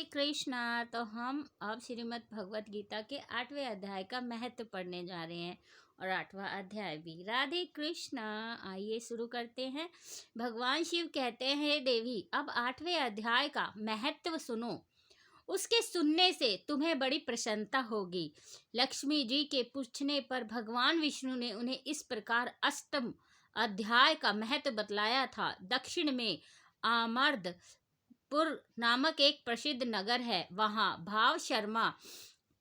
कृष्णा। तो हम अब श्रीमद् भगवत गीता के 8वें अध्याय का महत्व पढ़ने जा रहे हैं और 8वां अध्याय भी। राधे कृष्णा। आइए शुरू करते हैं। भगवान शिव कहते हैं, हे देवी, अब 8वें अध्याय का महत्व सुनो। उसके सुनने से तुम्हें बड़ी प्रसन्नता होगी। लक्ष्मी जी के पूछने पर भगवान विष्णु ने उन्हें इस प्रकार अष्टम अध्याय का महत्व बतलाया था। दक्षिण में आमर्द पुर नामक एक प्रसिद्ध नगर है। वहां भाव शर्मा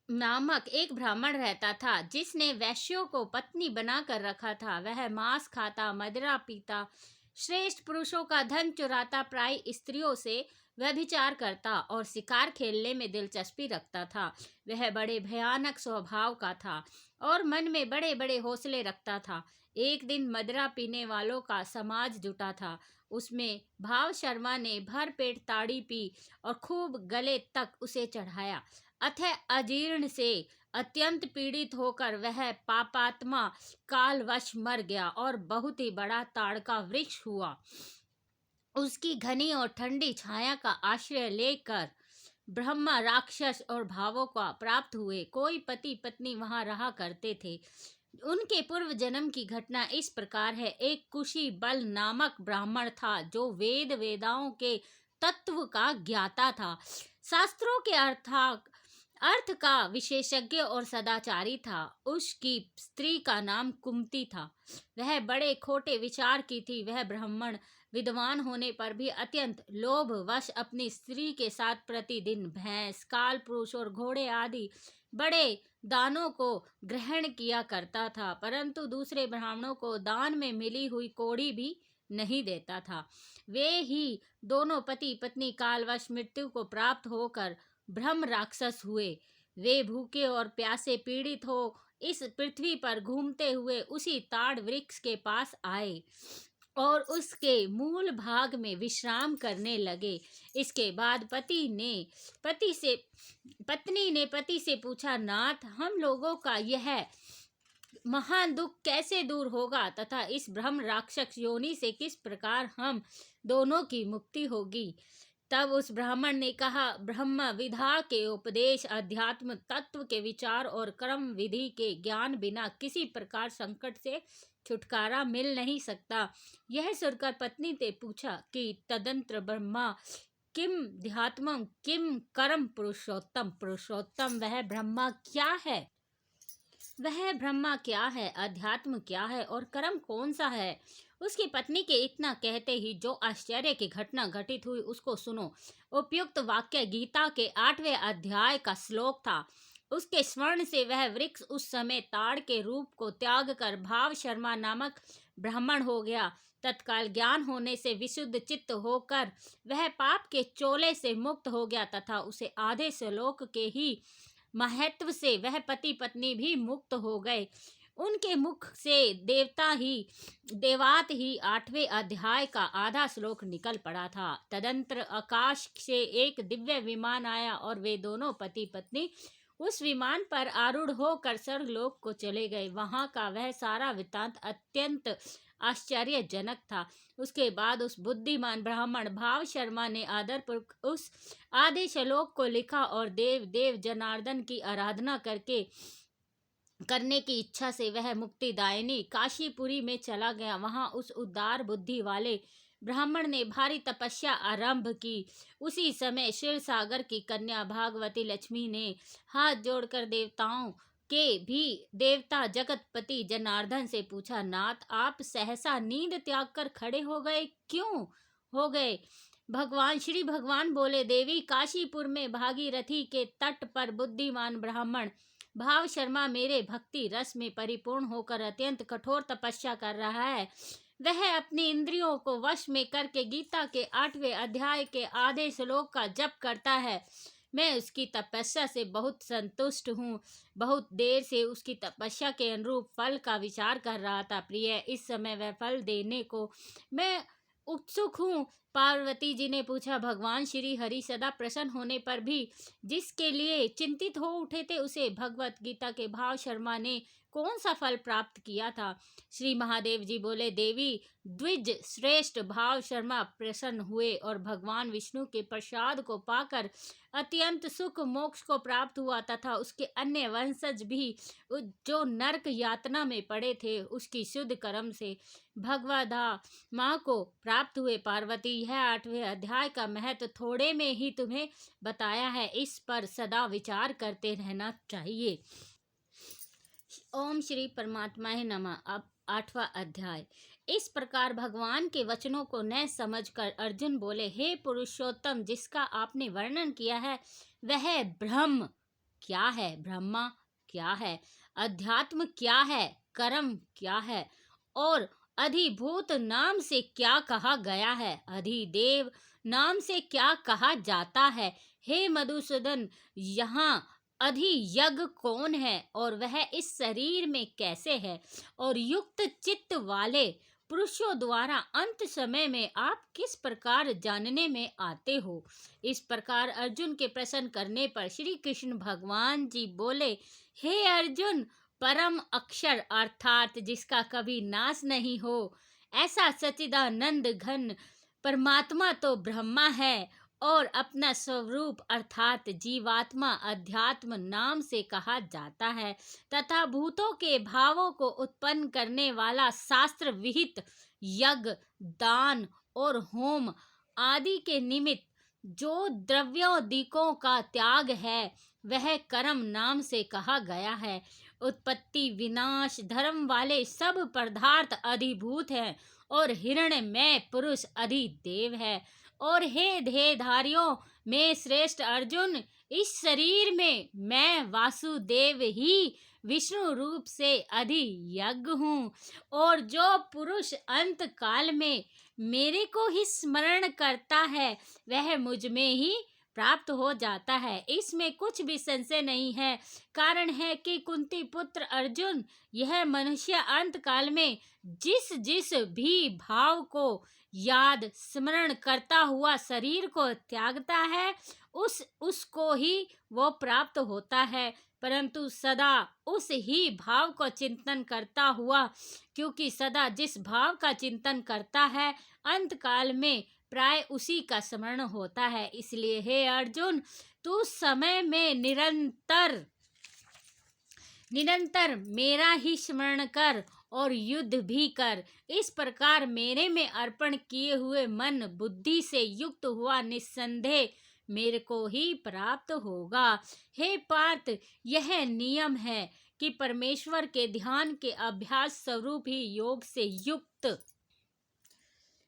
नामक एक ब्राह्मण रहता था, जिसने वैश्यों को पत्नी बनाकर रखा था। वह मांस खाता, मदिरा पीता, श्रेष्ठ पुरुषों का धन चुराता, प्राय स्त्रियों से व्यभिचार करता और शिकार खेलने में दिलचस्पी रखता था। वह बड़े भयानक स्वभाव का था और मन में बड़े बड़े हौसले रखता था। एक दिन मदिरा पीने वालों का समाज जुटा था। उसमें भाव शर्मा ने भर पेट ताड़ी पी और खूब गले तक उसे चढ़ाया। अतः अजीर्ण से अत्यंत पीड़ित होकर वह पापात्मा कालवश मर गया और बहुत ही बड़ा ताड़ का वृक्ष हुआ। उसकी घनी और ठंडी छाया का आश्रय लेकर ब्रह्मा राक्षस और भावों का प्राप्त हुए। कोई पति पत्नी वहां रहा करते थे। उनके पूर्व जन्म की घटना इस प्रकार है। एक कुशी बल नामक ब्राह्मण था, जो वेद वेदाओं के तत्व का ज्ञाता था, शास्त्रों के अर्थ का विशेषज्ञ और सदाचारी था। उसकी स्त्री का नाम कुंती था। वह बड़े खोटे विचार की थी। वह ब्राह्मण विद्वान होने पर भी अत्यंत लोभवश अपनी स्त्री के साथ प्रतिदिन भैंस, काल पुरुष और घोड़े आदि बड़े दानों को ग्रहण किया करता था, परंतु दूसरे ब्राह्मणों को दान में मिली हुई कौड़ी भी नहीं देता था। वे ही दोनों पति पत्नी कालवश मृत्यु को प्राप्त होकर ब्रह्म राक्षस हुए। वे भूखे और प्यासे पीड़ित हो इस पृथ्वी पर घूमते हुए उसी ताड़ वृक्ष के पास आए और उसके मूल भाग में विश्राम करने लगे। इसके बाद पत्नी ने पति से पूछा, नाथ, हम लोगों का यह महान दुख कैसे दूर होगा तथा इस ब्रह्म राक्षस योनि से किस प्रकार हम दोनों की मुक्ति होगी? तब उस ब्राह्मण ने कहा, ब्रह्म विद्या के उपदेश, अध्यात्म तत्व के विचार और कर्म विधि के ज्ञान बिना किसी प्रकार संकट से छुटकारा मिल नहीं सकता। यह सुनकर पत्नी ने पूछा कि तदंतर ब्रह्मा किम ध्यात्मम किम कर्म पुरुषोत्तम। पुरुषोत्तम वह ब्रह्मा क्या है? वह ब्रह्मा क्या है, अध्यात्म क्या है और कर्म कौन सा है? उसकी पत्नी के इतना कहते ही जो आश्चर्य की घटना घटित हुई उसको सुनो। उपयुक्त वाक्य गीता के 8वें अध्याय का श्लोक था। उसके स्मरण से वह वृक्ष उस समय ताड़ के रूप को त्याग कर भाव शर्मा नामक ब्राह्मण हो गया। तत्काल ज्ञान होने से विशुद्ध चित्त होकर वह पाप के चोले से मुक्त हो गया तथा उसे आधे श्लोक के ही महत्व से वह पति पत्नी भी मुक्त हो गए। उनके मुख से देवात ही 8वें अध्याय का आधा श्लोक निकल पड़ा था। तदंतर आकाश से एक दिव्य विमान आया और वे दोनों पति पत्नी उस विमान पर आरूढ़ होकर स्वर्गलोक को चले गए। वहां का वह सारा वृत्तांत अत्यंत आश्चर्यजनक था। उसके बाद उस बुद्धिमान ब्राह्मण भाव शर्मा ने आदरपूर्वक उस आधे श्लोक को लिखा और देव जनार्दन की आराधना करने की इच्छा से वह मुक्तिदायिनी काशीपुरी में चला गया। वहां उस उदार बुद्धि वाले ब्राह्मण ने भारी तपस्या आरंभ की। उसी समय क्षीर सागर की कन्या भागवती लक्ष्मी ने हाथ जोड़कर देवताओं के भी देवता जगतपति जनार्दन से पूछा, नाथ, आप सहसा नींद त्याग कर खड़े हो गए, क्यों हो गए? श्री भगवान बोले, देवी, काशीपुर में भागीरथी के तट पर बुद्धिमान ब्राह्मण भाव शर्मा मेरे भक्ति रस में परिपूर्ण होकर अत्यंत कठोर तपस्या कर रहा है। वह अपनी इंद्रियों को वश में करके गीता के 8वें अध्याय के आधे श्लोक का जप करता है। मैं उसकी तपस्या से बहुत संतुष्ट हूँ। बहुत देर से उसकी तपस्या के अनुरूप फल का विचार कर रहा था। प्रिय, इस समय वह फल देने को मैं उत्सुक हूँ। पार्वती जी ने पूछा, भगवान श्री हरि सदा प्रसन्न होने पर भी जिसके लिए चिंतित हो उठे थे, उसे भगवत गीता के भाव शर्मा ने कौन सा फल प्राप्त किया था? श्री महादेव जी बोले, देवी द्विज श्रेष्ठ भाव शर्मा प्रसन्न हुए और भगवान विष्णु के प्रसाद को पाकर अत्यंत सुख मोक्ष को प्राप्त हुआ, तथा उसके अन्य वंशज भी जो नरक यातना में पड़े थे उसकी शुद्ध कर्म से भगवदा माँ को प्राप्त हुए। पार्वती, यह 8वें अध्याय का महत्व थोड़े में ही तुम्हें बताया है, इस पर सदा विचार करते रहना चाहिए। ओम श्री परमात्माए नमः। अब 8वां अध्याय। इस प्रकार भगवान के वचनों को न समझकर अर्जुन बोले, हे पुरुषोत्तम, जिसका आपने वर्णन किया है वह ब्रह्म क्या है? ब्रह्मा क्या है? अध्यात्म क्या है? कर्म क्या है? और अधिभूत नाम से क्या कहा गया है? अधिदेव नाम से क्या कहा जाता है? हे मधुसूदन, यहाँ अधियज्ञ कौन है और वह इस शरीर में कैसे है? और युक्त चित्त वाले पुरुषों द्वारा अंत समय में आप किस प्रकार जानने में आते हो? इस प्रकार अर्जुन के प्रश्न करने पर श्री कृष्ण भगवान जी बोले, हे अर्जुन, परम अक्षर अर्थात जिसका कभी नाश नहीं हो, ऐसा सच्चिदानंद घन परमात्मा तो ब्रह्मा है, और अपना स्वरूप अर्थात जीवात्मा अध्यात्म नाम से कहा जाता है, तथा भूतों के भावों को उत्पन्न करने वाला शास्त्र विहित यज्ञ, दान और होम आदि के निमित्त जो द्रव्योदिकों का त्याग है वह कर्म नाम से कहा गया है। उत्पत्ति विनाश धर्म वाले सब पदार्थ अधिभूत हैं और हिरण्यमय पुरुष अधिदेव है। और हे देहधारियों में श्रेष्ठ अर्जुन, इस शरीर में मैं वासुदेव ही विष्णु रूप से अधियज्ञ हूँ, और जो पुरुष अंत काल में मेरे को ही स्मरण करता है वह मुझ में ही प्राप्त हो जाता है। इसमें कुछ भी संशय नहीं है। कारण है कि कुंती पुत्र अर्जुन, यह मनुष्य अंत काल में जिस जिस भी भाव को याद स्मरण करता हुआ शरीर को त्यागता है उसको ही वो प्राप्त होता है, परंतु सदा उस ही भाव को चिंतन करता हुआ, क्योंकि सदा जिस भाव का चिंतन करता है अंत काल में प्राय उसी का स्मरण होता है। इसलिए हे अर्जुन, तू समय में निरंतर मेरा ही स्मरण कर और युद्ध भी कर। इस प्रकार मेरे में अर्पण किए हुए मन बुद्धि से युक्त हुआ निस्संदेह मेरे को ही प्राप्त होगा। हे पार्थ, यह नियम है कि परमेश्वर के ध्यान के अभ्यास स्वरूप ही योग से युक्त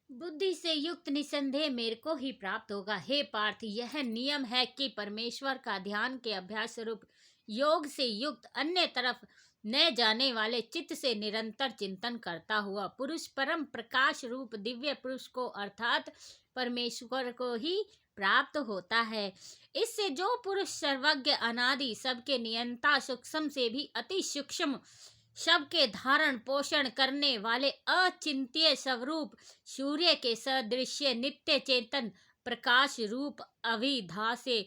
बुद्धि से युक्त निसंदेह मेरे को ही प्राप्त होगा। हे पार्थ, यह नियम है कि परमेश्वर का ध्यान के अभ्यास स्वरूप योग से युक्त अन्य तरफ न जाने वाले चित्त से निरंतर चिंतन करता हुआ पुरुष परम प्रकाश रूप दिव्य पुरुष को अर्थात परमेश्वर को ही प्राप्त होता है। इससे जो पुरुष सर्वज्ञ अनादि सबके नियंता सूक्ष्म से भी अति सूक्ष्म सबके धारण पोषण करने वाले अचिंत्य स्वरूप सूर्य के सदृश्य नित्य चेतन प्रकाश रूप अविधा से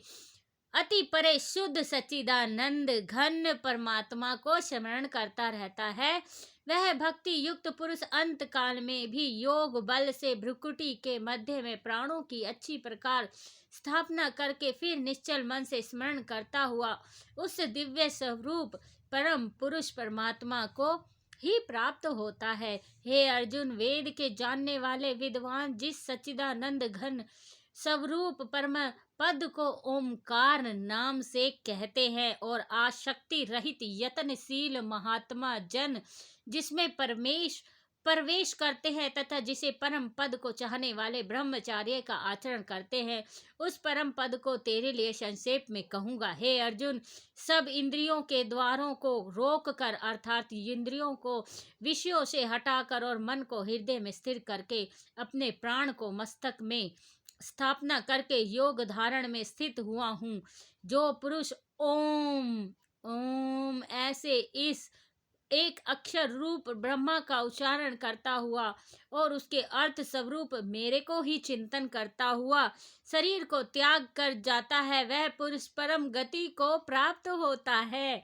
अति परे शुद्ध सच्चिदानंद घन परमात्मा को स्मरण करता रहता है, वह भक्ति युक्त पुरुष अंत काल में भी योग बल से भ्रुकुटी के मध्य में प्राणों की अच्छी प्रकार स्थापना करके फिर निश्चल मन से स्मरण करता हुआ उस दिव्य स्वरूप परम पुरुष परमात्मा को ही प्राप्त होता है। हे अर्जुन, वेद के जानने वाले विद्वान जिस सच्चिदानंद घन स्वरूप परम पद को ओमकार नाम से कहते हैं, और आसक्ति रहित यत्नशील महात्मा जन जिसमें प्रवेश करते हैं तथा जिसे परम पद को चाहने वाले ब्रह्मचार्य का आचरण करते हैं, उस परम पद को तेरे लिए संक्षेप में कहूँगा। हे अर्जुन, सब इंद्रियों के द्वारों को रोक कर अर्थात इंद्रियों को विषयों से हटाकर और मन को हृदय में स्थिर करके अपने प्राण को मस्तक में स्थापना करके योग धारण में स्थित हुआ हूँ। जो पुरुष ओम ओम ऐसे इस एक अक्षर रूप ब्रह्मा का उच्चारण करता हुआ और उसके अर्थ स्वरूप मेरे को ही चिंतन करता हुआ शरीर को त्याग कर जाता है, वह पुरुष परम गति को प्राप्त होता है।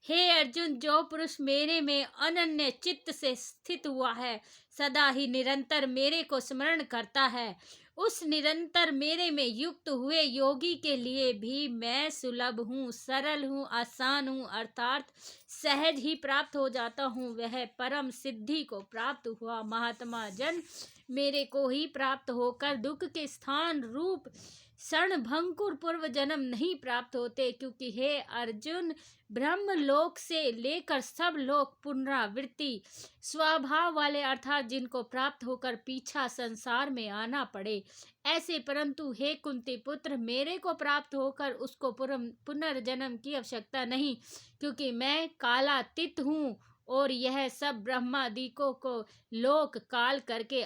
हे अर्जुन, जो पुरुष मेरे में अनन्य चित्त से स्थित हुआ है, सदा ही निरंतर मेरे को स्मरण करता है, उस निरंतर मेरे में युक्त हुए योगी के लिए भी मैं सुलभ हूँ, सरल हूँ, आसान हूँ, अर्थात सहज ही प्राप्त हो जाता हूँ। वह परम सिद्धि को प्राप्त हुआ महात्मा जन मेरे को ही प्राप्त होकर दुख के स्थान रूप क्षण भंकुर पूर्व जन्म नहीं प्राप्त होते, क्योंकि हे अर्जुन, ब्रह्म लोक से लेकर सब लोक पुनरावृत्ति स्वभाव वाले, अर्थात जिनको प्राप्त होकर पीछा संसार में आना पड़े ऐसे, परंतु हे कुंती पुत्र, मेरे को प्राप्त होकर उसको पुनर्जन्म की आवश्यकता नहीं, क्योंकि मैं कालातीत हूँ और यह सब ब्रह्मादिकों को लोक काल करके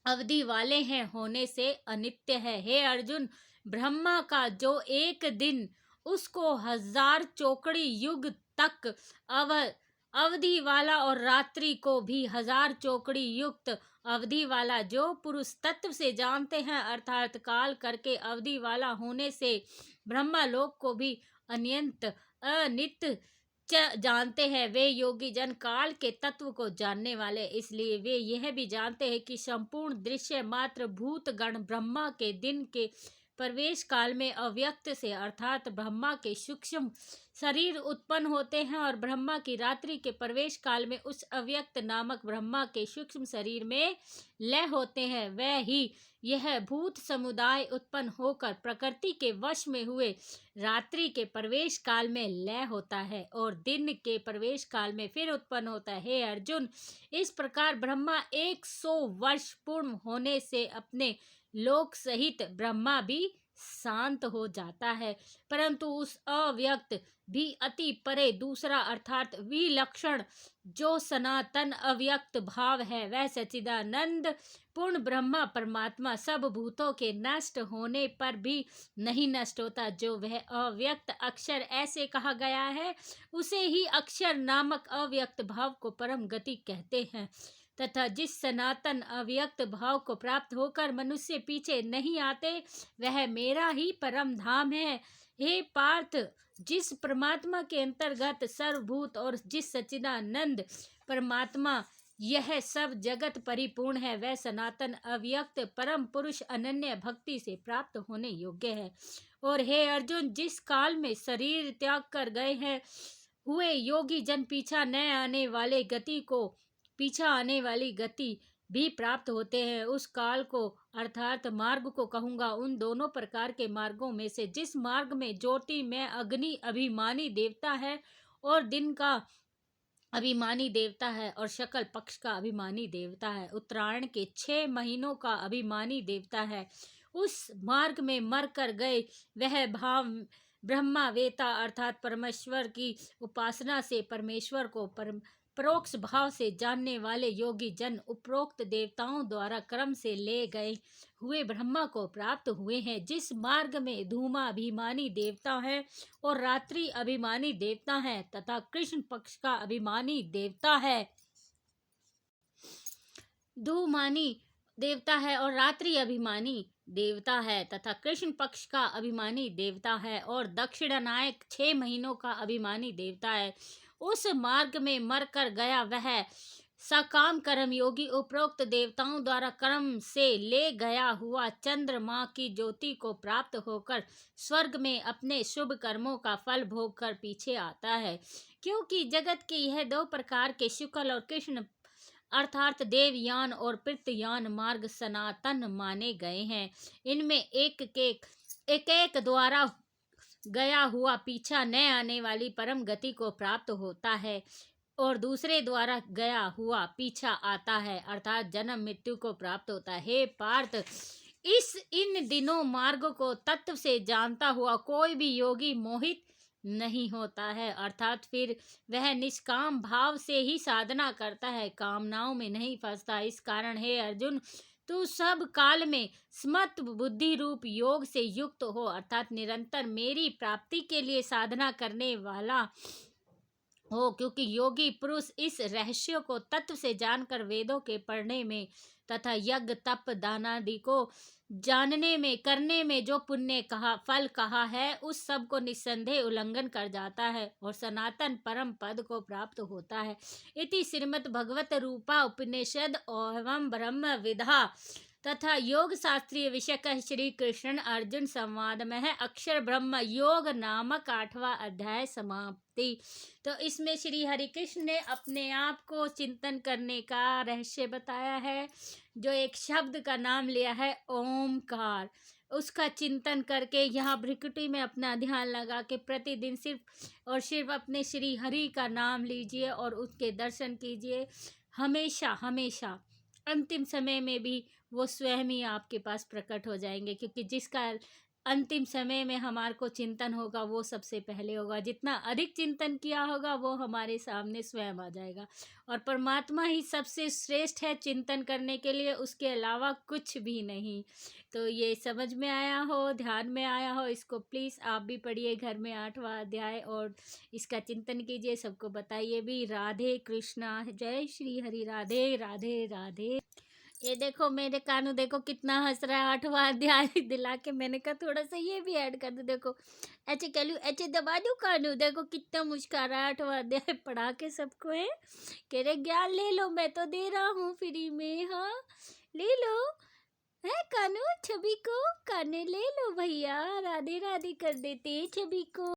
अवधि वाले हैं, होने से अनित्य है। हे अर्जुन, ब्रह्मा का जो एक दिन उसको 1000 चौकड़ी युग तक अवधि वाला और रात्रि को भी 1000 चौकड़ी युक्त अवधि वाला जो पुरुष तत्व से जानते हैं, अर्थात काल करके अवधि वाला होने से ब्रह्मा लोक को भी अनित्य जानते हैं, वे योगी जन काल के तत्व को जानने वाले, इसलिए वे यह भी जानते हैं कि संपूर्ण दृश्य मात्र भूत गण ब्रह्मा के दिन के प्रवेश काल में अव्यक्त से, अर्थात ब्रह्मा के सूक्ष्म शरीर उत्पन्न होते हैं और ब्रह्मा की रात्रि के प्रवेश काल में उस अव्यक्त नामक ब्रह्मा के सूक्ष्म शरीर में लय होते हैं। वह ही यह भूत समुदाय उत्पन्न होकर प्रकृति के वश में हुए रात्रि के प्रवेश काल में लय होता है और दिन के प्रवेश काल में फिर उत्पन्न होता है। हे अर्जुन, इस प्रकार ब्रह्मा 100 वर्ष पूर्ण होने से अपने लोक सहित ब्रह्मा भी शांत हो जाता है, परंतु उस अव्यक्त भी अति परे दूसरा, अर्थात विलक्षण जो सनातन अव्यक्त भाव है, वह सच्चिदानंद पूर्ण ब्रह्मा परमात्मा सब भूतों के नष्ट होने पर भी नहीं नष्ट होता। जो वह अव्यक्त अक्षर ऐसे कहा गया है, उसे ही अक्षर नामक अव्यक्त भाव को परम गति कहते हैं, तथा जिस सनातन अव्यक्त भाव को प्राप्त होकर मनुष्य पीछे नहीं आते, वह मेरा ही परम धाम है। हे पार्थ, जिस परमात्मा के अंतर्गत सर्वभूत और जिस सच्चिदानंद परमात्मा यह सब जगत परिपूर्ण है, वह सनातन अव्यक्त परम पुरुष अनन्य भक्ति से प्राप्त होने योग्य है। और हे अर्जुन, जिस काल में शरीर त्याग कर गए हैं हुए योगी जन पीछा आने वाली गति भी प्राप्त होते हैं, उस काल को अर्थात मार्ग को कहूँगा। उन दोनों प्रकार के मार्गों में से जिस मार्ग में ज्योति में अग्नि अभिमानी देवता है और दिन का अभिमानी देवता है और शकल पक्ष का अभिमानी देवता है, उत्तरायण के 6 महीनों का अभिमानी देवता है, उस मार्ग में मर कर गए वह भाव ब्रह्मा वेता, अर्थात परमेश्वर की उपासना से परमेश्वर को परोक्ष भाव से जानने वाले योगी जन उपरोक्त देवताओं द्वारा क्रम से ले गए हुए ब्रह्मा को प्राप्त हुए हैं। जिस मार्ग में धूमा अभिमानी देवता है और रात्रि अभिमानी देवता है तथा कृष्ण पक्ष का अभिमानी देवता है, धूमानी देवता है और रात्रि अभिमानी देवता है तथा कृष्ण पक्ष का अभिमानी देवता है और दक्षिणायक 6 महीनों का अभिमानी देवता है, उस मार्ग में मर कर गया वह सकाम कर्म योगी उपरोक्त देवताओं द्वारा कर्म से ले गया हुआ चंद्रमा की ज्योति को प्राप्त होकर स्वर्ग में अपने शुभ कर्मों का फल भोग कर पीछे आता है। क्योंकि जगत के यह 2 प्रकार के शुक्ल और कृष्ण अर्थात देवयान और पितृयान मार्ग सनातन माने गए हैं। इनमें एक द्वारा गया हुआ पीछा न आने वाली परम गति को प्राप्त होता है और दूसरे द्वारा गया हुआ पीछा आता है, अर्थात जन्म मृत्यु को प्राप्त होता है। हे पार्थ, इन दिनों मार्ग को तत्व से जानता हुआ कोई भी योगी मोहित नहीं होता है, अर्थात फिर वह निष्काम भाव से ही साधना करता है, कामनाओं में नहीं फंसता। इस कारण हे अर्जुन, तू सब काल में स्मत बुद्धि रूप योग से युक्त हो, अर्थात निरंतर मेरी प्राप्ति के लिए साधना करने वाला हो, क्योंकि योगी पुरुष इस रहस्य को तत्व से जानकर वेदों के पढ़ने में तथा यज्ञ तप दान आदि को जानने में करने में जो पुण्य कहा फल कहा है उस सब को निस्संदेह उल्लंघन कर जाता है और सनातन परम पद को प्राप्त होता है। इति श्रीमद् भगवत रूपा उपनिषद एवं ब्रह्म विधा तथा योग शास्त्रीय विषय श्री कृष्ण अर्जुन संवाद में है अक्षर ब्रह्म योग नामक 8वां अध्याय समाप्ति। तो इसमें श्री हरि कृष्ण ने अपने आप को चिंतन करने का रहस्य बताया है। जो एक शब्द का नाम लिया है ओमकार, उसका चिंतन करके यहाँ भ्रिकुटी में अपना ध्यान लगा के प्रतिदिन सिर्फ और सिर्फ अपने श्री हरि का नाम लीजिए और उसके दर्शन कीजिए। हमेशा हमेशा अंतिम समय में भी वो स्वयं ही आपके पास प्रकट हो जाएंगे, क्योंकि जिसका अंतिम समय में हमारे को चिंतन होगा वो सबसे पहले होगा। जितना अधिक चिंतन किया होगा वो हमारे सामने स्वयं आ जाएगा। और परमात्मा ही सबसे श्रेष्ठ है चिंतन करने के लिए, उसके अलावा कुछ भी नहीं। तो ये समझ में आया हो, ध्यान में आया हो, इसको प्लीज़ आप भी पढ़िए घर में 8वां अध्याय और इसका चिंतन कीजिए, सबको बताइए भी। राधे कृष्णा, जय श्री हरि, राधे राधे राधे। ये देखो मेरे कानू, देखो कितना हंस रहा है। 8वां अध्याय दिला के मैंने कहा थोड़ा सा ये भी ऐड कर दो। देखो ऐसे कह लूँ, ऐसे दबा दूँ कानू, देखो कितना मुस्कुरा रहा है। 8वां अध्याय पढ़ा के सबको है, कह रहे ज्ञान ले लो, मैं तो दे रहा हूँ फ्री में। हाँ ले लो, है कानू, छवि को काने ले लो भैया, राधे राधे कर देते छवि को।